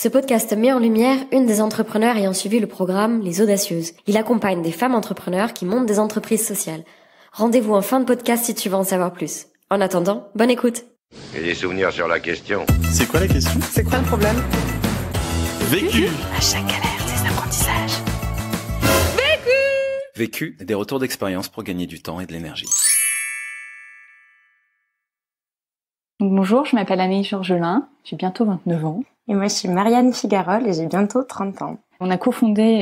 Ce podcast met en lumière une des entrepreneurs ayant suivi le programme Les Audacieuses. Il accompagne des femmes entrepreneurs qui montent des entreprises sociales. Rendez-vous en fin de podcast si tu veux en savoir plus. En attendant, bonne écoute. J'ai des souvenirs sur la question. C'est quoi la question? C'est quoi le problème? Vécu. À chaque galère, des apprentissages. Vécu, des retours d'expérience pour gagner du temps et de l'énergie. Bonjour, je m'appelle Anaïs Georgelin, j'ai bientôt 29 ans. Et moi, je suis Marianne Figarol et j'ai bientôt 30 ans. On a cofondé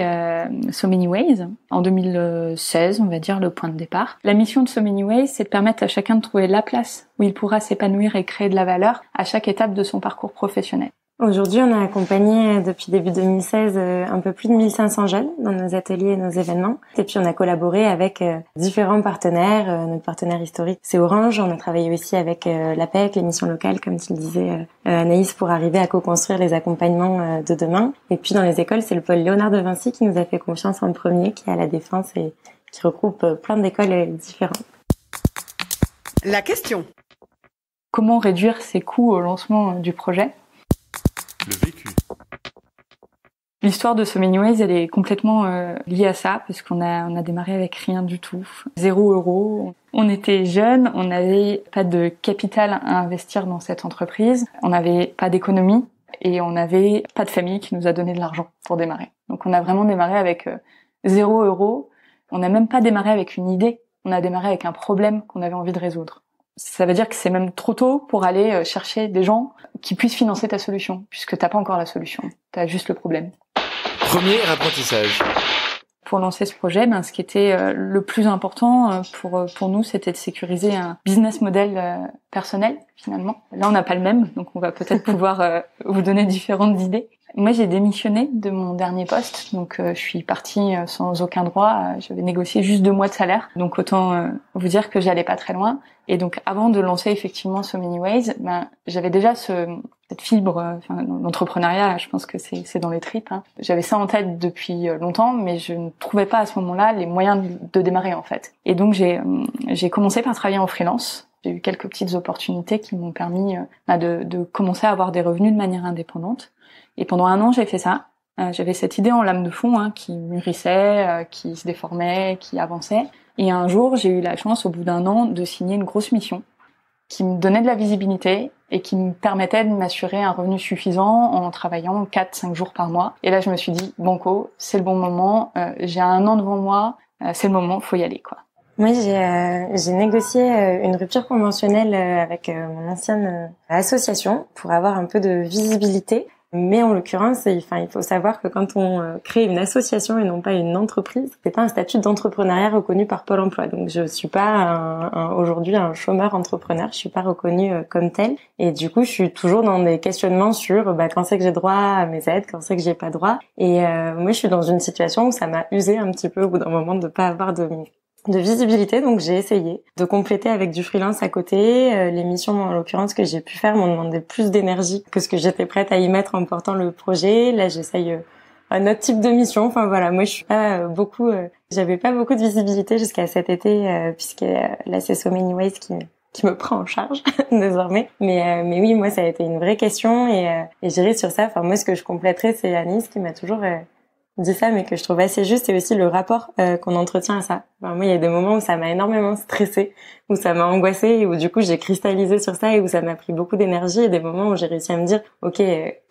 So Many Ways en 2016, on va dire, le point de départ. La mission de So Many Ways, c'est de permettre à chacun de trouver la place où il pourra s'épanouir et créer de la valeur à chaque étape de son parcours professionnel. Aujourd'hui, on a accompagné depuis début 2016 un peu plus de 1500 jeunes dans nos ateliers et nos événements. Et puis, on a collaboré avec différents partenaires. Notre partenaire historique, c'est Orange. On a travaillé aussi avec l'APEC, les missions locales, comme tu le disais, Anaïs, pour arriver à co-construire les accompagnements de demain. Et puis, dans les écoles, c'est le pôle Léonard de Vinci qui nous a fait confiance en premier, qui est à la Défense et qui regroupe plein d'écoles différentes. La question. Comment réduire ses coûts au lancement du projet ? Le vécu. L'histoire de So Many Ways, elle est complètement liée à ça, parce qu'on a démarré avec rien du tout. 0 €. On était jeunes, on n'avait pas de capital à investir dans cette entreprise, on n'avait pas d'économie et on n'avait pas de famille qui nous a donné de l'argent pour démarrer. Donc on a vraiment démarré avec 0 €. On n'a même pas démarré avec une idée, on a démarré avec un problème qu'on avait envie de résoudre. Ça veut dire que c'est même trop tôt pour aller chercher des gens qui puissent financer ta solution, puisque t'as pas encore la solution, t'as juste le problème. Premier apprentissage. Pour lancer ce projet, ce qui était le plus important pour nous, c'était de sécuriser un business model personnel, finalement. Là, on n'a pas le même, donc on va peut-être pouvoir vous donner différentes idées. Moi, j'ai démissionné de mon dernier poste, donc je suis partie sans aucun droit. J'avais négocié juste 2 mois de salaire, donc autant vous dire que j'allais pas très loin. Et donc, avant de lancer effectivement So Many Ways, j'avais déjà cette fibre, l'entrepreneuriat. Je pense que c'est dans les tripes. J'avais ça en tête depuis longtemps, mais je ne trouvais pas à ce moment-là les moyens de démarrer en fait. Et donc, j'ai commencé par travailler en freelance. J'ai eu quelques petites opportunités qui m'ont permis de commencer à avoir des revenus de manière indépendante. Et pendant 1 an, j'ai fait ça. J'avais cette idée en lame de fond qui mûrissait, qui se déformait, qui avançait. Et un jour, j'ai eu la chance, au bout d'1 an, de signer une grosse mission qui me donnait de la visibilité et qui me permettait de m'assurer un revenu suffisant en travaillant 4-5 jours par mois. Et là, je me suis dit, banco, c'est le bon moment, j'ai 1 an devant moi, c'est le moment, faut y aller, quoi. Moi, j'ai négocié une rupture conventionnelle avec mon ancienne association pour avoir un peu de visibilité. Mais en l'occurrence, il faut savoir que quand on crée une association et non pas une entreprise, c'est pas un statut d'entrepreneuriat reconnu par Pôle emploi. Donc je suis pas aujourd'hui un chômeur entrepreneur, je suis pas reconnue comme tel. Et du coup, je suis toujours dans des questionnements sur quand c'est que j'ai droit à mes aides, quand c'est que j'ai pas droit. Et moi, je suis dans une situation où ça m'a usé un petit peu au bout d'un moment de pas avoir de visibilité, donc j'ai essayé de compléter avec du freelance à côté. Les missions, en l'occurrence, que j'ai pu faire m'ont demandé plus d'énergie que ce que j'étais prête à y mettre en portant le projet. Là, j'essaye un autre type de mission. Enfin voilà, moi je suis pas j'avais pas beaucoup de visibilité jusqu'à cet été, puisque là c'est So Many Ways qui me prend en charge désormais. Mais oui, moi ça a été une vraie question et j'irai sur ça. Enfin moi ce que je compléterais, c'est Anis qui m'a toujours dit ça, mais que je trouve assez juste, et aussi le rapport qu'on entretient à ça. Moi, il y a des moments où ça m'a énormément stressée, où ça m'a angoissée, et où du coup j'ai cristallisé sur ça, et où ça m'a pris beaucoup d'énergie, et des moments où j'ai réussi à me dire, ok,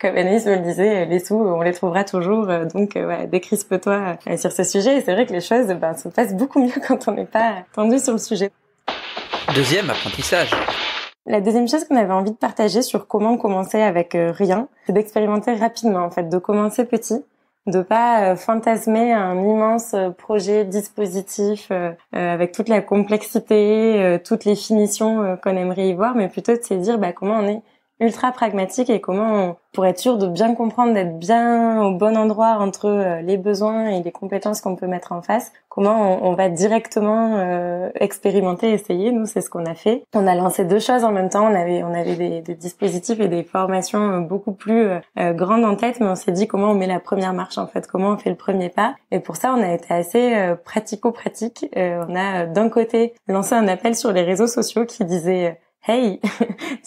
comme Anaïs me le disait, les sous, on les trouvera toujours, donc décrispe-toi sur ce sujet. Et c'est vrai que les choses se passent beaucoup mieux quand on n'est pas tendu sur le sujet. Deuxième apprentissage. La deuxième chose qu'on avait envie de partager sur comment commencer avec rien, c'est d'expérimenter rapidement, en fait, de commencer petit, de pas fantasmer un immense projet, dispositif avec toute la complexité, toutes les finitions qu'on aimerait y voir, mais plutôt de se dire comment on est ultra pragmatique et comment pour être sûr de bien comprendre, d'être bien au bon endroit entre les besoins et les compétences qu'on peut mettre en face, comment on va directement expérimenter, essayer. Nous, c'est ce qu'on a fait. On a lancé 2 choses en même temps. On avait des dispositifs et des formations beaucoup plus grandes en tête, mais on s'est dit comment on met la première marche, en fait, comment on fait le premier pas. Et pour ça, on a été assez pratico-pratique. On a d'un côté lancé un appel sur les réseaux sociaux qui disait hey,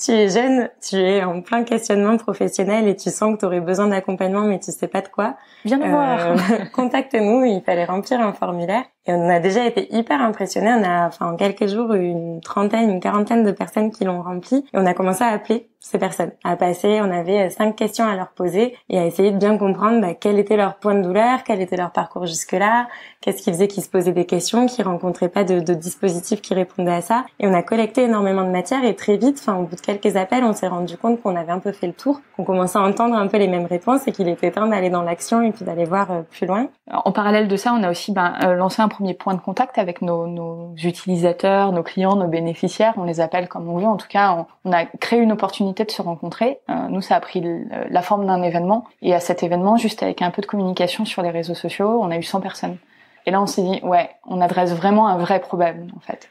tu es jeune, tu es en plein questionnement professionnel et tu sens que tu aurais besoin d'accompagnement mais tu sais pas de quoi. Viens nous voir. Contacte-nous, il fallait remplir un formulaire. Et on a déjà été hyper impressionnés. On a, en quelques jours, une quarantaine de personnes qui l'ont rempli. Et on a commencé à appeler ces personnes, à passer. On avait 5 questions à leur poser et à essayer de bien comprendre quel était leur point de douleur, quel était leur parcours jusque-là, qu'est-ce qui faisait qu'ils se posaient des questions, qu'ils rencontraient pas de dispositif qui répondait à ça. Et on a collecté énormément de matière et très vite, au bout de quelques appels, on s'est rendu compte qu'on avait un peu fait le tour, qu'on commençait à entendre un peu les mêmes réponses et qu'il était temps d'aller dans l'action et puis d'aller voir plus loin. En parallèle de ça, on a aussi lancé un premier point de contact avec nos utilisateurs, nos clients, nos bénéficiaires. On les appelle comme on veut. En tout cas, on a créé une opportunité de se rencontrer. Nous, ça a pris la forme d'un événement. Et à cet événement, juste avec un peu de communication sur les réseaux sociaux, on a eu 100 personnes. Et là, on s'est dit, ouais, on adresse vraiment un vrai problème, en fait.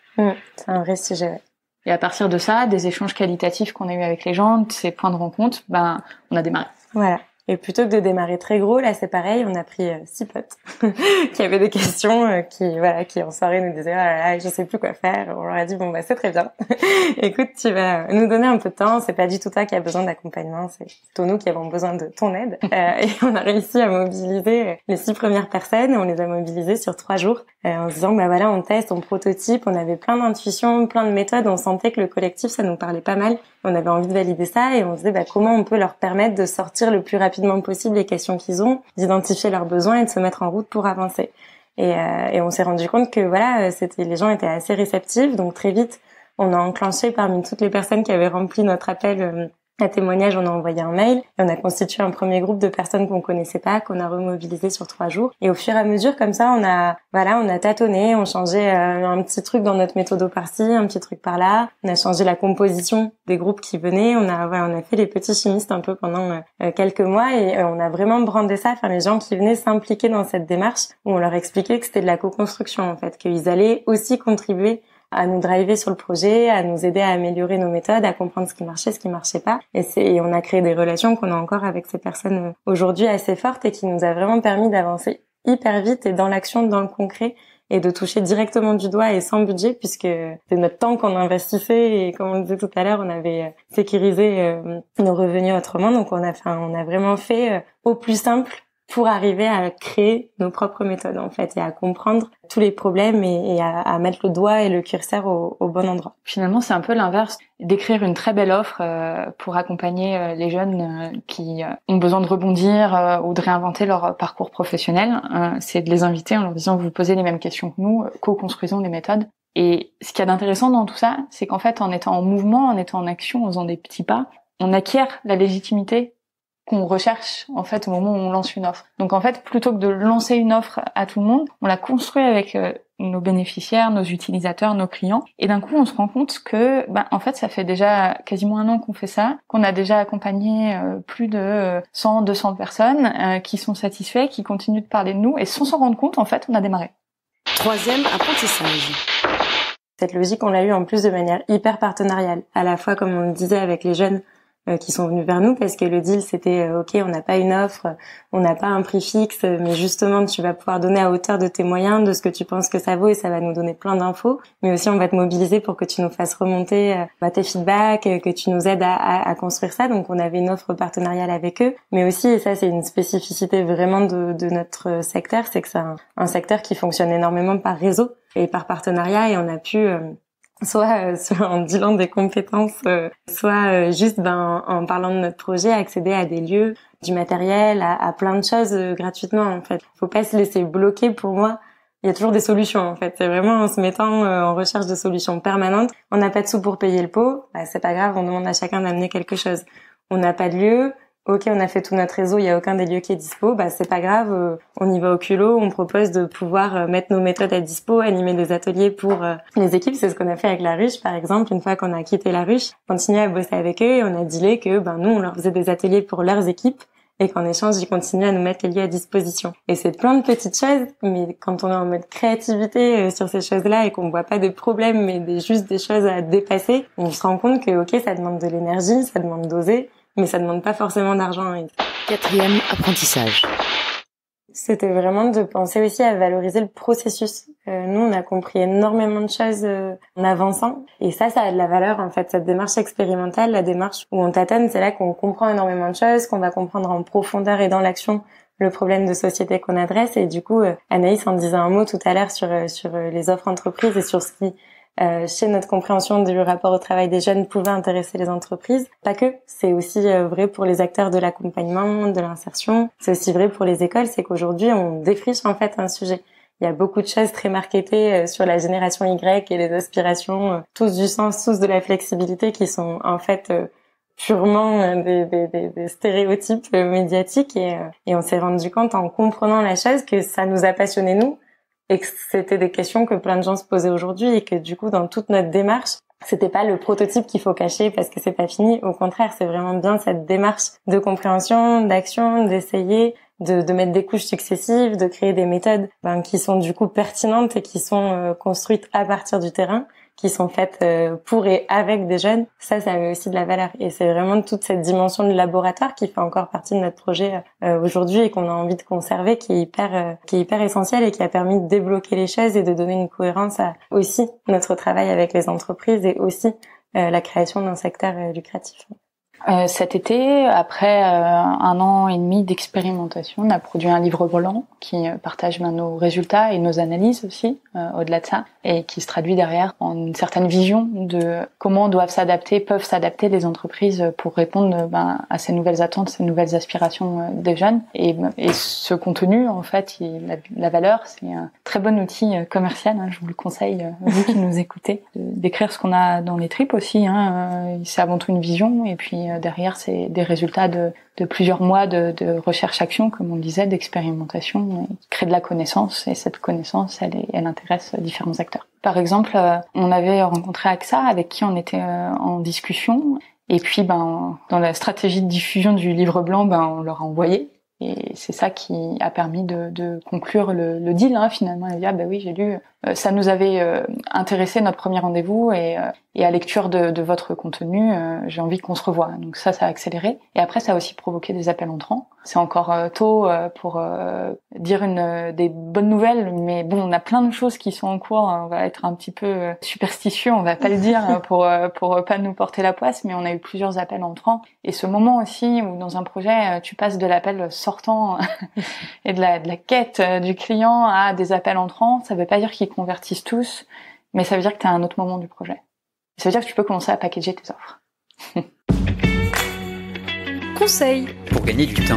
C'est un vrai sujet, ouais. Et à partir de ça, des échanges qualitatifs qu'on a eu avec les gens, de ces points de rencontre, on a démarré. Voilà. Et plutôt que de démarrer très gros, là c'est pareil, on a pris 6 potes qui avaient des questions, qui en soirée nous disaient oh là là, je sais plus quoi faire. On leur a dit c'est très bien. Écoute, tu vas nous donner un peu de temps. C'est pas du tout toi qui as besoin d'accompagnement, c'est plutôt nous qui avons besoin de ton aide. Et on a réussi à mobiliser les 6 premières personnes. Et on les a mobilisées sur 3 jours en se disant voilà, on teste, on prototype. On avait plein d'intuitions, plein de méthodes. On sentait que le collectif ça nous parlait pas mal. On avait envie de valider ça et on se disait comment on peut leur permettre de sortir le plus rapidement possible les questions qu'ils ont, d'identifier leurs besoins et de se mettre en route pour avancer. Et on s'est rendu compte que les gens étaient assez réceptifs, donc très vite on a enclenché parmi toutes les personnes qui avaient rempli notre appel à témoignage, on a envoyé un mail et on a constitué un premier groupe de personnes qu'on connaissait pas, qu'on a remobilisé sur 3 jours. Et au fur et à mesure, comme ça, on a tâtonné, on changeait un petit truc dans notre méthode par-ci, un petit truc par-là. On a changé la composition des groupes qui venaient. On a fait les petits chimistes un peu pendant quelques mois et on a vraiment brandé ça. Les gens qui venaient s'impliquer dans cette démarche où on leur expliquait que c'était de la co-construction en fait, qu'ils allaient aussi contribuer à nous driver sur le projet, à nous aider à améliorer nos méthodes, à comprendre ce qui marchait pas. Et on a créé des relations qu'on a encore avec ces personnes aujourd'hui assez fortes et qui nous a vraiment permis d'avancer hyper vite et dans l'action, dans le concret et de toucher directement du doigt et sans budget puisque c'est notre temps qu'on investissait et comme on le disait tout à l'heure, on avait sécurisé nos revenus autrement. Donc on a vraiment fait au plus simple pour arriver à créer nos propres méthodes en fait et à comprendre tous les problèmes et à mettre le doigt et le curseur au bon endroit. Finalement, c'est un peu l'inverse, d'écrire une très belle offre pour accompagner les jeunes qui ont besoin de rebondir ou de réinventer leur parcours professionnel. C'est de les inviter en leur disant vous posez les mêmes questions que nous, co-construisons les méthodes. Et ce qu'il y a d'intéressant dans tout ça, c'est qu'en fait, en étant en mouvement, en étant en action, en faisant des petits pas, on acquiert la légitimité qu'on recherche en fait au moment où on lance une offre. Donc en fait, plutôt que de lancer une offre à tout le monde, on la construit avec nos bénéficiaires, nos utilisateurs, nos clients. Et d'un coup, on se rend compte que en fait, ça fait déjà quasiment 1 an qu'on fait ça, qu'on a déjà accompagné plus de 100, 200 personnes qui sont satisfaits, qui continuent de parler de nous. Et sans s'en rendre compte, en fait, on a démarré. 3e apprentissage. Cette logique, on l'a eu en plus de manière hyper partenariale. À la fois, comme on le disait, avec les jeunes qui sont venus vers nous parce que le deal c'était ok, on n'a pas une offre, on n'a pas un prix fixe, mais justement tu vas pouvoir donner à hauteur de tes moyens, de ce que tu penses que ça vaut et ça va nous donner plein d'infos, mais aussi on va te mobiliser pour que tu nous fasses remonter tes feedbacks, que tu nous aides à construire ça. Donc on avait une offre partenariale avec eux, mais aussi, et ça c'est une spécificité vraiment de notre secteur, c'est que c'est un secteur qui fonctionne énormément par réseau et par partenariat et on a pu soit en dealant des compétences, soit juste en parlant de notre projet, accéder à des lieux, du matériel, à plein de choses gratuitement en fait. Faut pas se laisser bloquer pour moi. Il y a toujours des solutions en fait. C'est vraiment en se mettant en recherche de solutions permanentes. On n'a pas de sous pour payer le pot, c'est pas grave, on demande à chacun d'amener quelque chose. On n'a pas de lieu. Ok, on a fait tout notre réseau, il y a aucun des lieux qui est dispo, c'est pas grave, on y va au culot, on propose de pouvoir mettre nos méthodes à dispo, animer des ateliers pour les équipes, c'est ce qu'on a fait avec la ruche par exemple, une fois qu'on a quitté la ruche, continuer à bosser avec eux et on a dealé que nous on leur faisait des ateliers pour leurs équipes et qu'en échange ils continuent à nous mettre les lieux à disposition. Et c'est plein de petites choses, mais quand on est en mode créativité sur ces choses-là et qu'on voit pas de problèmes mais juste des choses à dépasser, on se rend compte que ok, ça demande de l'énergie, ça demande d'oser, mais ça demande pas forcément d'argent. 4e apprentissage. c'était vraiment de penser aussi à valoriser le processus. Nous, on a compris énormément de choses en avançant. Et ça a de la valeur, en fait. Cette démarche expérimentale, la démarche où on tâtonne, c'est là qu'on comprend énormément de choses, qu'on va comprendre en profondeur et dans l'action le problème de société qu'on adresse. Et du coup, Anaïs en disait un mot tout à l'heure sur les offres entreprises et sur ce qui, chez notre compréhension du rapport au travail des jeunes, pouvait intéresser les entreprises. Pas que, c'est aussi vrai pour les acteurs de l'accompagnement, de l'insertion. C'est aussi vrai pour les écoles, c'est qu'aujourd'hui, on défriche en fait un sujet. Il y a beaucoup de choses très marketées sur la génération Y et les aspirations, tous du sens, tous de la flexibilité, qui sont en fait purement des stéréotypes médiatiques. Et on s'est rendu compte en comprenant la chose que ça nous a passionnés nous, et que c'était des questions que plein de gens se posaient aujourd'hui, et que du coup, dans toute notre démarche, c'était pas le prototype qu'il faut cacher parce que c'est pas fini. Au contraire, c'est vraiment bien cette démarche de compréhension, d'action, d'essayer de mettre des couches successives, de créer des méthodes qui sont du coup pertinentes et qui sont construites à partir du terrain, qui sont faites pour et avec des jeunes. Ça avait aussi de la valeur. Et c'est vraiment toute cette dimension de laboratoire qui fait encore partie de notre projet aujourd'hui et qu'on a envie de conserver, qui est hyper essentielle et qui a permis de débloquer les choses et de donner une cohérence à aussi notre travail avec les entreprises et aussi la création d'un secteur lucratif. Cet été, après 1 an et demi d'expérimentation, on a produit un livre blanc qui partage nos résultats et nos analyses aussi, au-delà de ça, et qui se traduit derrière en une certaine vision de comment peuvent s'adapter les entreprises pour répondre à ces nouvelles attentes, ces nouvelles aspirations des jeunes. Et ce contenu, en fait, la valeur, c'est un très bon outil commercial. Je vous le conseille, vous qui nous écoutez, d'écrire ce qu'on a dans les tripes aussi. C'est avant tout une vision, et puis derrière, c'est des résultats de plusieurs mois de recherche-action, comme on disait, d'expérimentation, qui crée de la connaissance, et cette connaissance, elle intéresse différents acteurs. Par exemple, on avait rencontré AXA, avec qui on était en discussion, et puis dans la stratégie de diffusion du livre blanc, on leur a envoyé. Et c'est ça qui a permis de conclure le deal, finalement. Elle a dit, oui, j'ai lu. Ça nous avait intéressé notre premier rendez-vous, et à lecture de votre contenu, j'ai envie qu'on se revoie. Donc ça a accéléré. Et après, ça a aussi provoqué des appels entrants. C'est encore tôt pour dire des bonnes nouvelles, mais bon, on a plein de choses qui sont en cours. On va être un petit peu superstitieux, on va pas le dire pour pas nous porter la poisse, mais on a eu plusieurs appels entrants. Et ce moment aussi où dans un projet, tu passes de l'appel sortant et de la quête du client à des appels entrants, ça veut pas dire qu'ils convertissent tous, mais ça veut dire que tu as un autre moment du projet. Ça veut dire que tu peux commencer à packager tes offres. Conseil pour gagner du temps.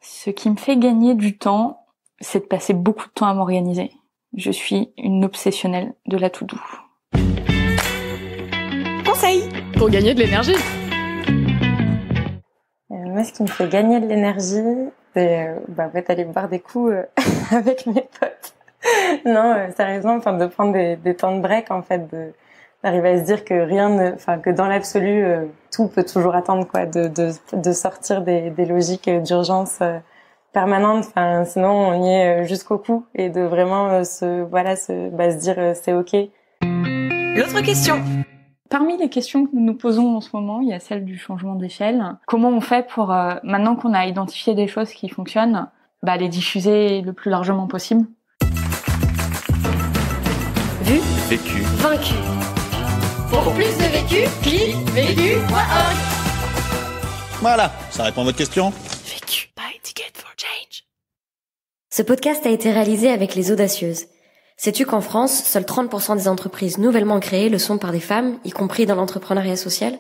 Ce qui me fait gagner du temps, c'est de passer beaucoup de temps à m'organiser. Je suis une obsessionnelle de la to-do. Conseil pour gagner de l'énergie. Moi, ce qui me fait gagner de l'énergie, c'est en fait aller boire des coups avec mes potes. Non, sérieusement, de prendre des temps de break, en fait, d'arriver à se dire que que dans l'absolu, tout peut toujours attendre, quoi, de sortir des logiques d'urgence permanentes. Sinon on y est jusqu'au cou, et de vraiment se dire c'est ok. L'autre question. Parmi les questions que nous nous posons en ce moment, il y a celle du changement d'échelle. Comment on fait pour, maintenant qu'on a identifié des choses qui fonctionnent, les diffuser le plus largement possible? Vu, Vécu. vaincu. Pour plus de vécu, clique vécu.org. Voilà, ça répond à votre question. Vécu. Buy ticket for change. Ce podcast a été réalisé avec les Audacieuses. Sais-tu qu'en France, seuls 30% des entreprises nouvellement créées le sont par des femmes, y compris dans l'entrepreneuriat social?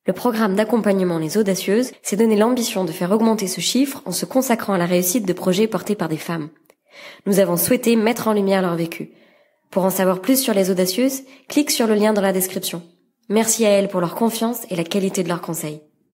Le programme d'accompagnement Les Audacieuses s'est donné l'ambition de faire augmenter ce chiffre en se consacrant à la réussite de projets portés par des femmes. Nous avons souhaité mettre en lumière leur vécu. Pour en savoir plus sur Les Audacieuses, clique sur le lien dans la description. Merci à elles pour leur confiance et la qualité de leurs conseils.